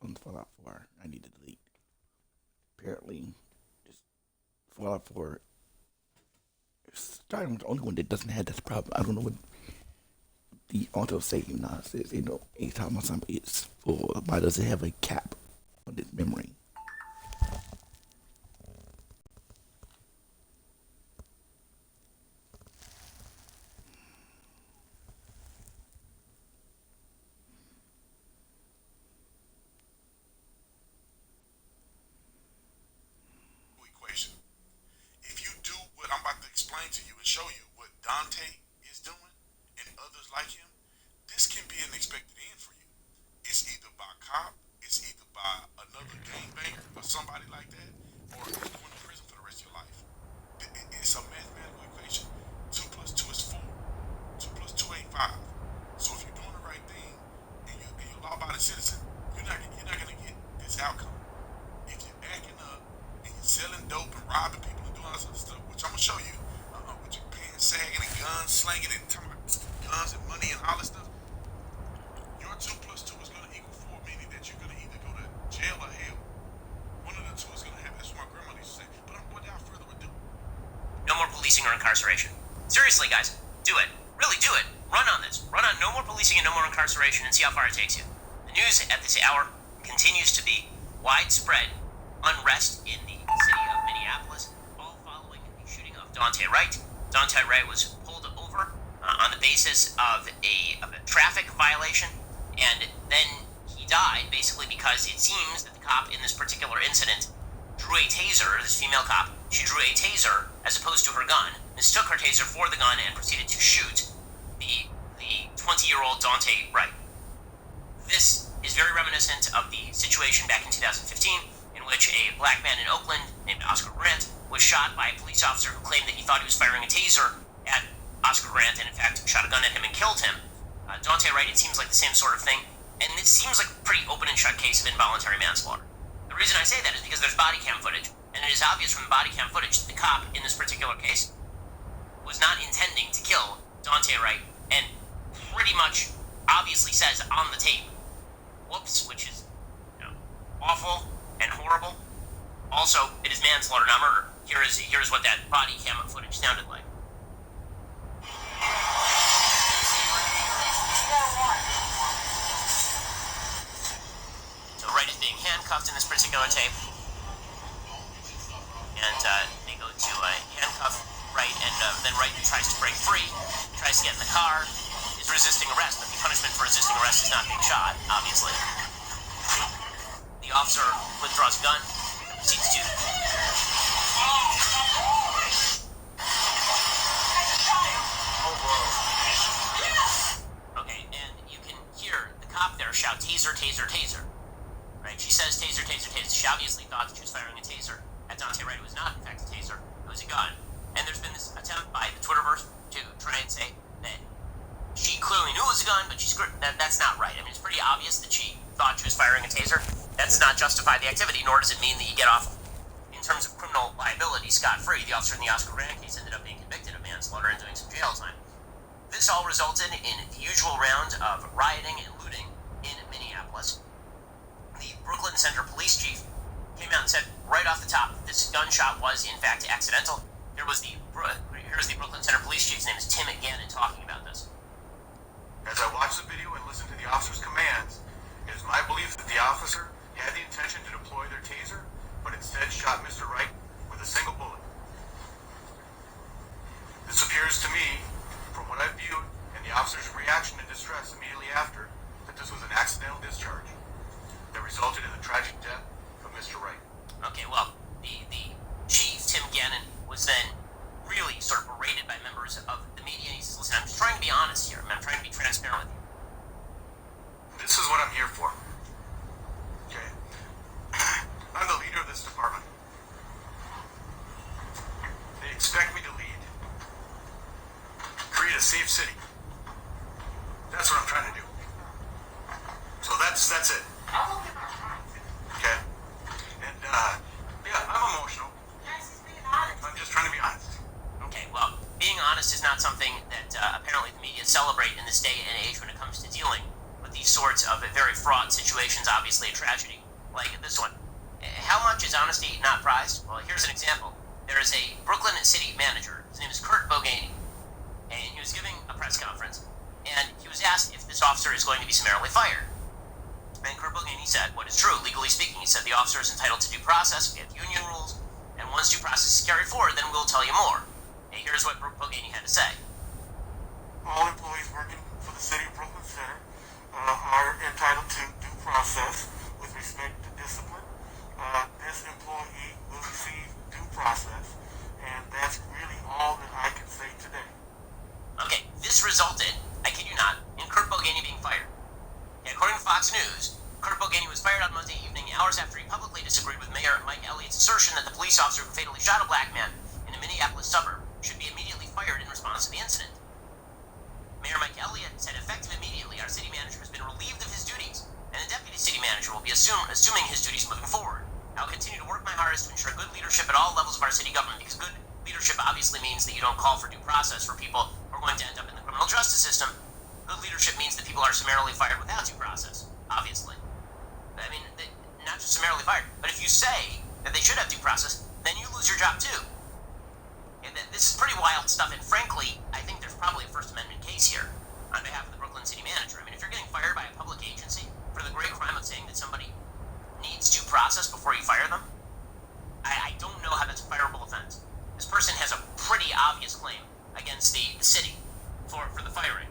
on Fallout 4. I need to delete. Apparently, just Fallout 4. Skyrim's the only one that doesn't have this problem. I don't know what the auto save now says. Anytime something is full, why does it have a cap on its memory? Equation. If you do what I'm about to explain to you and show you what Dante is doing and others like him, this can be an expected end for you. It's either by cop, it's either by another gangbanger or somebody like that, or you're going to prison for the rest of your life. It's a mathematical equation. 2 plus 2 is 4. 2 plus 2 ain't 5. So if you're doing the right thing and you're a law-abiding citizen, you're not gonna get this outcome. If you're acting up and you're selling dope and robbing people and doing all this other stuff, which I'm gonna show you, with your pants sagging and guns slanging and talking about guns and money and all this stuff, your 2 plus 2 is gonna equal 4, meaning that you're gonna either go to jail or hell. One of the two is gonna happen. That's what my grandmother used to say. But without further ado, No more policing or incarceration. Seriously, guys, do it. Really do it. Run on this. Run on no more policing and no more incarceration and see how far it takes you. The news at this hour continues to be widespread unrest in the city of Minneapolis, all following the shooting of Dante Wright. Dante Wright was pulled over on the basis of a traffic violation, and then he died basically because it seems that the cop in this particular incident drew a taser, this female cop, she drew a taser as opposed to her gun, mistook her taser for the gun, and proceeded to shoot the 20-year-old Dante Wright. This is very reminiscent of the situation back in 2015 in which a black man in Oakland named Oscar Grant was shot by a police officer who claimed that he thought he was firing a taser at Oscar Grant and in fact shot a gun at him and killed him. Dante Wright, it seems like the same sort of thing, and this seems like a pretty open and shut case of involuntary manslaughter. The reason I say that is because there's body cam footage, and it is obvious from the body cam footage that the cop in this particular case was not intending to kill Dante Wright, and pretty much obviously says on the tape, whoops, which is, awful and horrible. Also, it is manslaughter, not murder. Here is what that body cam footage sounded like. So Wright is being handcuffed in this particular tape, and they go to handcuff Wright, and then Wright tries to break free, tries to get in the car, is resisting arrest, but the punishment for resisting arrest is not being shot, obviously. The officer withdraws a gun, proceeds to... Okay, and you can hear the cop there shout, taser, taser, taser. Right? She says taser, taser, taser. She obviously thought that she was firing a taser at Dante Wright. It was not, in fact, a taser. It was a gun. And there's been this attempt by the Twitterverse to try and say that she clearly knew it was a gun, but that's not right. I mean, it's pretty obvious that she thought she was firing a taser. That does not justify the activity, nor does it mean that you get off, in terms of criminal liability, scot-free. The officer in the Oscar Grant case ended up being convicted of manslaughter and doing some jail time. This all resulted in the usual round of rioting and looting in Minneapolis. The Brooklyn Center police chief came out and said right off the top that this gunshot was, in fact, accidental. Here's the Brooklyn Center police chief's name is Tim Gannon talking about this. As I watched the video and listened to the officer's commands, it is my belief that the officer had the intention to deploy their taser, but instead shot Mr. Wright with a single bullet. This appears to me, from what I've viewed, and the officer's reaction and distress immediately after, that this was an accidental discharge that resulted in the tragic death of Mr. Wright. Okay, well, the chief, Tim Gannon, was then really sort of berated by members of the media. He says, listen, I'm just trying to be honest here. I'm trying to be transparent with you. This is what I'm here for. Okay? I'm the leader of this department. They expect me to lead. Create a safe city. That's what I'm trying to do. So that's it. Okay? And, yeah, I'm emotional. I'm just trying to be honest. Okay, well, being honest is not something that apparently the media celebrate in this day and age when it comes to dealing with these sorts of very fraught situations, obviously a tragedy, like this one. How much is honesty not prized? Well, here's an example. There is a Brooklyn city manager. His name is Kurt Boganey, and he was giving a press conference, and he was asked if this officer is going to be summarily fired. And Kurt Boganey said what is true, legally speaking. He said the officer is entitled to due process, we have union rules, and once due process is carried forward, then we'll tell you more. And here's what Boganey had to say. All employees working for the City of Brooklyn Center are entitled to due process with respect to discipline. This employee will receive due process, and that's really all that I can say today. Okay, this resulted, I kid you not, in Kurt Boganey being fired. And according to Fox News, Kurt Boganey was fired on Monday evening, hours after he publicly disagreed with Mayor Mike Elliott's assertion that the police officer who fatally shot a black man in a Minneapolis suburb should be immediately fired in response to the incident. Mayor Mike Elliott said effective immediately, our city manager has been relieved of his duties, and the deputy city manager will be assuming his duties moving forward. I will continue to work my hardest to ensure good leadership at all levels of our city government, because good leadership obviously means that you don't call for due process for people who are going to end up in the criminal justice system. Good leadership means that people are summarily fired without due process, obviously. I mean, not just summarily fired, but if you say that they should have due process, then you lose your job too. And this is pretty wild stuff, and frankly, I think there's probably a First Amendment case here on behalf of the Brooklyn city manager. I mean, if you're getting fired by a public agency for the great crime of saying that somebody needs due process before you fire them, I don't know how that's a fireable offense. This person has a pretty obvious claim against the city for the firing.